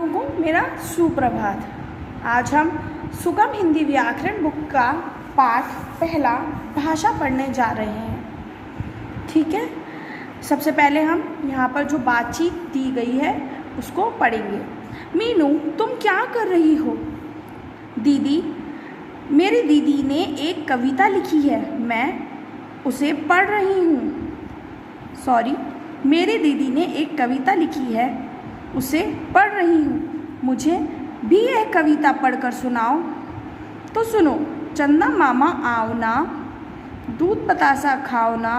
को मेरा सुप्रभात। आज हम सुगम हिंदी व्याकरण बुक का पाठ पहला भाषा पढ़ने जा रहे हैं। ठीक है, सबसे पहले हम यहाँ पर जो बातचीत दी गई है उसको पढ़ेंगे। मीनू, तुम क्या कर रही हो? दीदी, मेरी दीदी ने एक कविता लिखी है, मैं उसे पढ़ रही हूँ। सॉरी, मेरी दीदी ने एक कविता लिखी है, उसे पढ़ रही हूँ। मुझे भी यह कविता पढ़कर सुनाओ। तो सुनो। चंदा मामा आओ ना, दूध बतासा खाओ ना,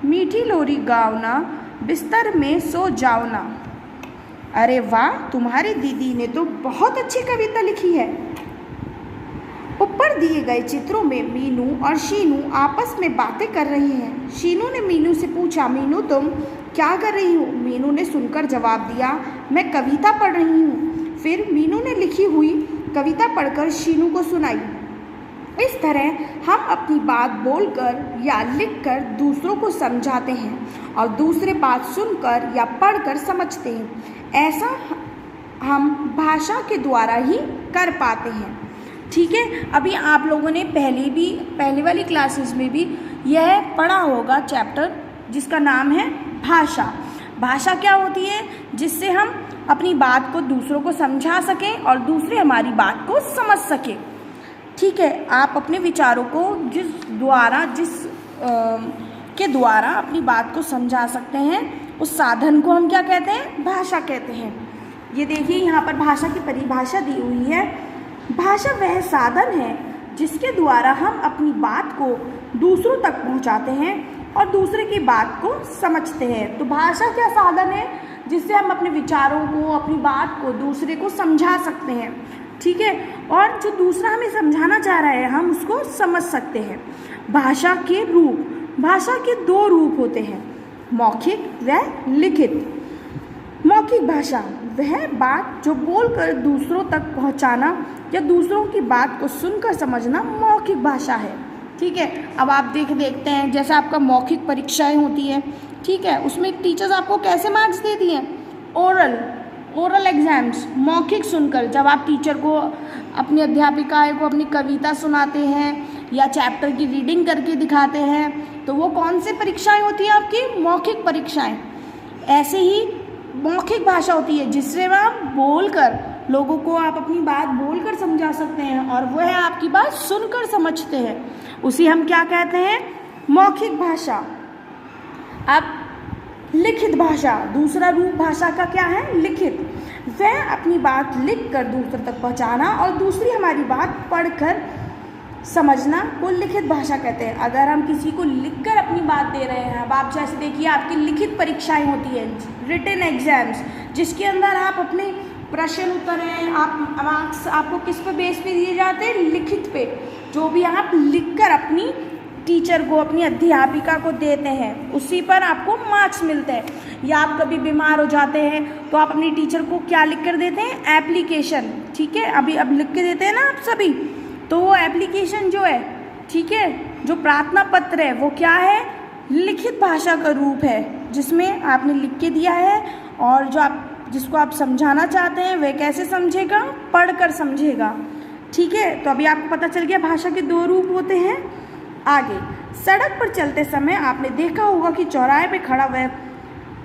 मीठी लोरी गाओ ना, बिस्तर में सो जाओ ना। अरे वाह, तुम्हारी दीदी ने तो बहुत अच्छी कविता लिखी है। ऊपर दिए गए चित्रों में मीनू और शीनू आपस में बातें कर रही हैं। शीनू ने मीनू से पूछा, मीनू तुम क्या कर रही हो? मीनू ने सुनकर जवाब दिया, मैं कविता पढ़ रही हूँ। फिर मीनू ने लिखी हुई कविता पढ़कर शीनू को सुनाई। इस तरह हम अपनी बात बोलकर या लिखकर दूसरों को समझाते हैं और दूसरे बात सुनकर या पढ़कर समझते हैं। ऐसा हम भाषा के द्वारा ही कर पाते हैं। ठीक है, अभी आप लोगों ने पहली वाली क्लासेस में भी यह पढ़ा होगा चैप्टर जिसका नाम है भाषा। भाषा क्या होती है? जिससे हम अपनी बात को दूसरों को समझा सकें और दूसरे हमारी बात को समझ सकें। ठीक है, आप अपने विचारों को जिस के द्वारा अपनी बात को समझा सकते हैं, उस साधन को हम क्या कहते हैं? भाषा कहते हैं। ये देखिए, यहाँ पर भाषा की परिभाषा दी हुई है। भाषा वह साधन है जिसके द्वारा हम अपनी बात को दूसरों तक पहुँचाते हैं और दूसरे की बात को समझते हैं। तो भाषा क्या साधन है? जिससे हम अपने विचारों को, अपनी बात को दूसरे को समझा सकते हैं। ठीक है, और जो दूसरा हमें समझाना चाह रहा है हम उसको समझ सकते हैं। भाषा के रूप, भाषा के दो रूप होते हैं, मौखिक व लिखित। मौखिक भाषा वह बात जो बोलकर दूसरों तक पहुंचाना या दूसरों की बात को सुनकर समझना मौखिक भाषा है। ठीक है, अब आप देखते हैं जैसे आपका मौखिक परीक्षाएं होती हैं। ठीक है, उसमें टीचर्स आपको कैसे मार्क्स देती हैं? ओरल एग्जाम्स, मौखिक सुनकर। जब आप टीचर को, अपनी अध्यापिका को अपनी कविता सुनाते हैं या चैप्टर की रीडिंग करके दिखाते हैं, तो वो कौन सी परीक्षाएं होती हैं? आपकी मौखिक परीक्षाएं। ऐसे ही मौखिक भाषा होती है जिससे आप बोलकर लोगों को आप अपनी बात बोलकर समझा सकते हैं और वह आपकी बात सुनकर समझते हैं। उसी हम क्या कहते हैं? मौखिक भाषा। अब लिखित भाषा, दूसरा रूप भाषा का क्या है? लिखित। वह अपनी बात लिखकर दूसरे तक पहुंचाना और दूसरी हमारी बात पढ़कर समझना को लिखित भाषा कहते हैं। अगर हम किसी को लिखकर अपनी बात दे रहे हैं, अब आप जैसे देखिए आपकी लिखित परीक्षाएं होती हैं, रिटन एग्जाम्स, जिसके अंदर आप अपने प्रश्न उत्तर हैं, आप मार्क्स आपको किस पे बेस पे दिए जाते हैं? लिखित पे। जो भी आप लिखकर अपनी टीचर को, अपनी अध्यापिका को देते हैं, उसी पर आपको मार्क्स मिलते हैं। या आप कभी बीमार हो जाते हैं तो आप अपनी टीचर को क्या लिख कर देते हैं? एप्लीकेशन। ठीक है, अब लिख के देते हैं ना आप सभी, तो वो एप्लीकेशन जो है, ठीक है, जो प्रार्थना पत्र है, वो क्या है? लिखित भाषा का रूप है, जिसमें आपने लिख के दिया है और जिसको आप समझाना चाहते हैं वह कैसे समझेगा? पढ़कर समझेगा। ठीक है, तो अभी आपको पता चल गया भाषा के दो रूप होते हैं। आगे, सड़क पर चलते समय आपने देखा होगा कि चौराहे पे खड़ा वह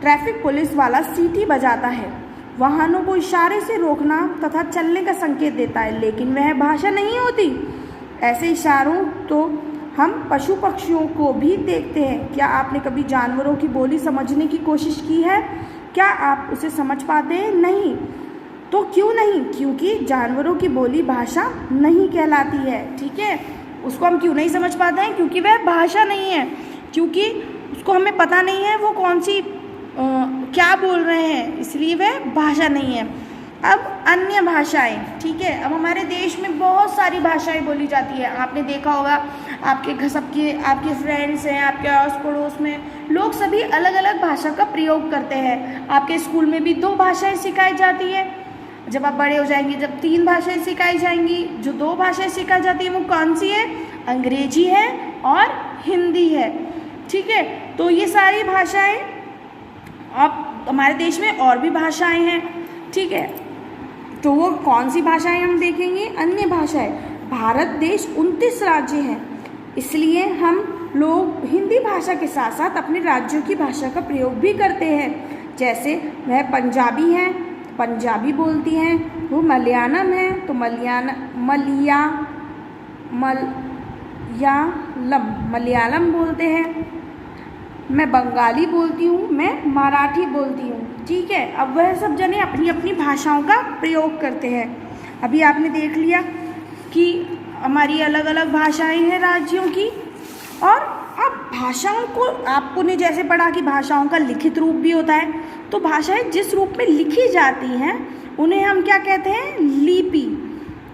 ट्रैफिक पुलिस वाला सीटी बजाता है, वाहनों को इशारे से रोकना तथा चलने का संकेत देता है, लेकिन वह भाषा नहीं होती। ऐसे इशारों तो हम पशु पक्षियों को भी देखते हैं। क्या आपने कभी जानवरों की बोली समझने की कोशिश की है? क्या आप उसे समझ पाते हैं? नहीं। तो क्यों नहीं? क्योंकि जानवरों की बोली भाषा नहीं कहलाती है। ठीक है, उसको हम क्यों नहीं समझ पाते हैं? क्योंकि वह भाषा नहीं है, क्योंकि उसको हमें पता नहीं है वो कौन सी क्या बोल रहे हैं, इसलिए वह भाषा नहीं है। अब अन्य भाषाएं। ठीक है, अब हमारे देश में बहुत सारी भाषाएं बोली जाती है। आपने देखा होगा आपके फ्रेंड्स हैं, आपके आस पड़ोस में लोग सभी अलग अलग भाषा का प्रयोग करते हैं। आपके स्कूल में भी 2 भाषाएं सिखाई जाती है। जब आप बड़े हो जाएंगे, जब 3 भाषाएं सिखाई जाएंगी, जो 2 भाषाएं सिखाई जाती है वो कौन सी है? अंग्रेजी है और हिंदी है। ठीक है, तो ये सारी भाषाएं, अब हमारे देश में और भी भाषाएं हैं। ठीक है, तो वो कौन सी भाषाएं हम देखेंगे? अन्य भाषाएं। भारत देश 29 राज्य हैं, इसलिए हम लोग हिंदी भाषा के साथ साथ अपने राज्यों की भाषा का प्रयोग भी करते हैं। जैसे वह पंजाबी हैं, पंजाबी बोलती हैं, वो मलयालम है तो मलयालम बोलते हैं। मैं बंगाली बोलती हूँ, मैं मराठी बोलती हूँ। ठीक है, अब वह सब जने अपनी अपनी भाषाओं का प्रयोग करते हैं। अभी आपने देख लिया कि हमारी अलग अलग भाषाएं हैं राज्यों की। और अब भाषाओं को आपको ने जैसे पढ़ा कि भाषाओं का लिखित रूप भी होता है, तो भाषाएं जिस रूप में लिखी जाती हैं उन्हें हम क्या कहते हैं? लिपि।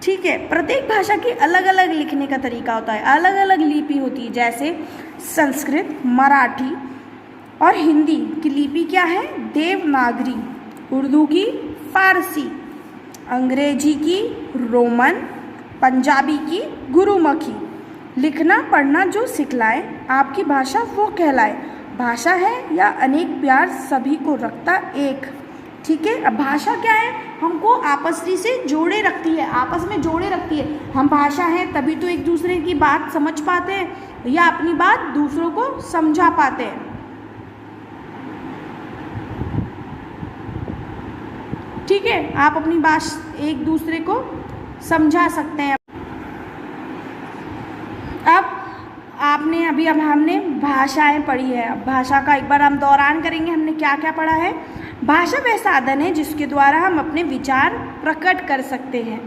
ठीक है, प्रत्येक भाषा की अलग अलग लिखने का तरीका होता है, अलग अलग लिपि होती है। जैसे संस्कृत, मराठी और हिंदी की लिपि क्या है? देवनागरी। उर्दू की फारसी, अंग्रेजी की रोमन, पंजाबी की गुरुमुखी। लिखना पढ़ना जो सिखलाए आपकी भाषा वो कहलाए। भाषा है या अनेक प्यार सभी को रखता एक। ठीक है, अब भाषा क्या है? हमको आपसी से जोड़े रखती है, आपस में जोड़े रखती है। हम भाषा हैं तभी तो एक दूसरे की बात समझ पाते हैं या अपनी बात दूसरों को समझा पाते हैं। ठीक है, आप अपनी बात एक दूसरे को समझा सकते हैं। अब हमने भाषाएं पढ़ी है। अब भाषा का एक बार हम दौरान करेंगे। हमने क्या क्या पढ़ा है? भाषा वह साधन है जिसके द्वारा हम अपने विचार प्रकट कर सकते हैं।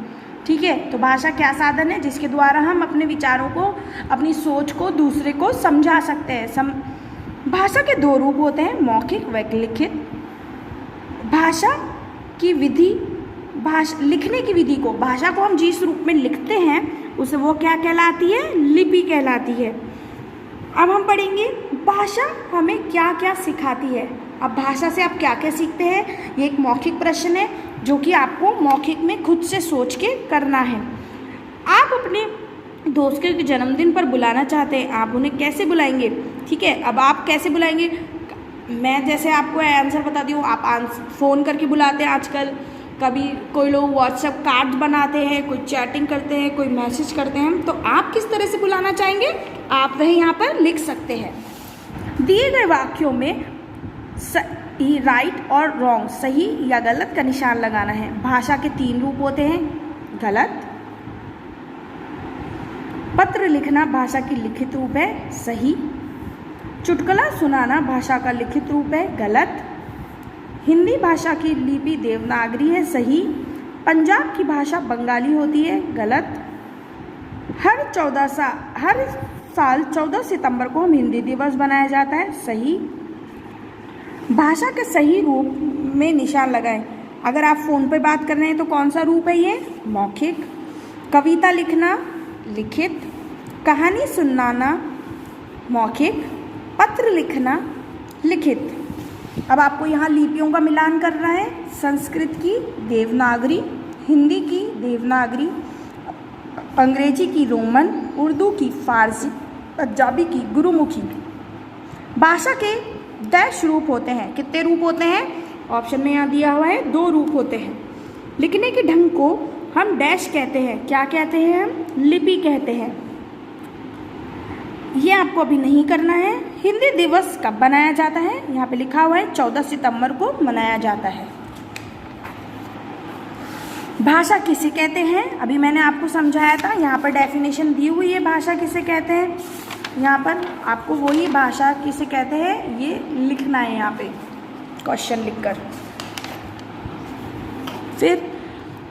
ठीक है, तो भाषा क्या साधन है? जिसके द्वारा हम अपने विचारों को, अपनी सोच को दूसरे को समझा सकते हैं। भाषा के दो रूप होते हैं, मौखिक व लिखित। भाषा की विधि, लिखने की विधि को, भाषा को हम जिस रूप में लिखते हैं उसे वो क्या कहलाती है? लिपि कहलाती है। अब हम पढ़ेंगे भाषा हमें क्या क्या सिखाती है। अब भाषा से आप क्या क्या सीखते हैं? ये एक मौखिक प्रश्न है जो कि आपको मौखिक में खुद से सोच के करना है। आप अपने दोस्त के जन्मदिन पर बुलाना चाहते हैं, आप उन्हें कैसे बुलाएंगे? ठीक है, अब आप कैसे बुलाएंगे? मैं जैसे आपको आंसर बता दी हूँ, आप फ़ोन करके बुलाते हैं आजकल, कभी कोई लोग व्हाट्सएप कार्ड बनाते हैं, कोई चैटिंग करते हैं, कोई मैसेज करते हैं। तो आप किस तरह से बुलाना चाहेंगे आप वह यहाँ पर लिख सकते हैं। दिए गए वाक्यों में सही, राइट और रॉन्ग, सही या गलत का निशान लगाना है। भाषा के 3 रूप होते हैं, गलत। पत्र लिखना भाषा की लिखित रूप है, सही। चुटकुला सुनाना भाषा का लिखित रूप है, गलत। हिंदी भाषा की लिपि देवनागरी है, सही। पंजाब की भाषा बंगाली होती है, गलत। हर साल 14 सितंबर को हम हिंदी दिवस मनाया जाता है, सही। भाषा के सही रूप में निशान लगाएं। अगर आप फ़ोन पर बात कर रहे हैं तो कौन सा रूप है ये? मौखिक। कविता लिखना लिखित। कहानी सुनाना मौखिक। पत्र लिखना लिखित। अब आपको यहाँ लिपियों का मिलान करना है। संस्कृत की देवनागरी, हिंदी की देवनागरी, अंग्रेजी की रोमन, उर्दू की फारसी, पंजाबी की गुरुमुखी। भाषा के डैश रूप होते हैं। कितने रूप होते हैं? ऑप्शन में यहाँ दिया हुआ है 2 रूप होते हैं। लिखने के ढंग को हम डैश कहते हैं। क्या कहते हैं हम? लिपि कहते हैं। ये आपको अभी नहीं करना है। हिंदी दिवस कब मनाया जाता है? यहाँ पे लिखा हुआ है 14 सितंबर को मनाया जाता है। भाषा किसे कहते हैं? अभी मैंने आपको समझाया था, यहाँ पर डेफिनेशन दी हुई है भाषा किसे कहते हैं। यहाँ पर आपको वही भाषा किसे कहते हैं ये लिखना है, यहाँ पे क्वेश्चन लिखकर। फिर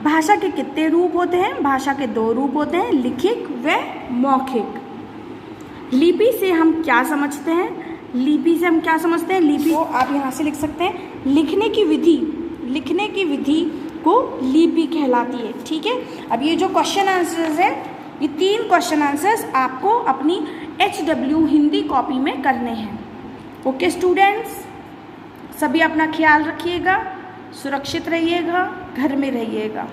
भाषा के कितने रूप होते हैं? भाषा के 2 रूप होते हैं, लिखित व मौखिक। लिपि से हम क्या समझते हैं? लिपि से हम क्या समझते हैं? लिपि को आप यहाँ से लिख सकते हैं, लिखने की विधि को लिपि कहलाती है। ठीक है, अब ये जो क्वेश्चन आंसर्स है, ये 3 क्वेश्चन आंसर्स आपको अपनी HW हिंदी कॉपी में करने हैं। ओके स्टूडेंट्स, सभी अपना ख्याल रखिएगा, सुरक्षित रहिएगा, घर में रहिएगा।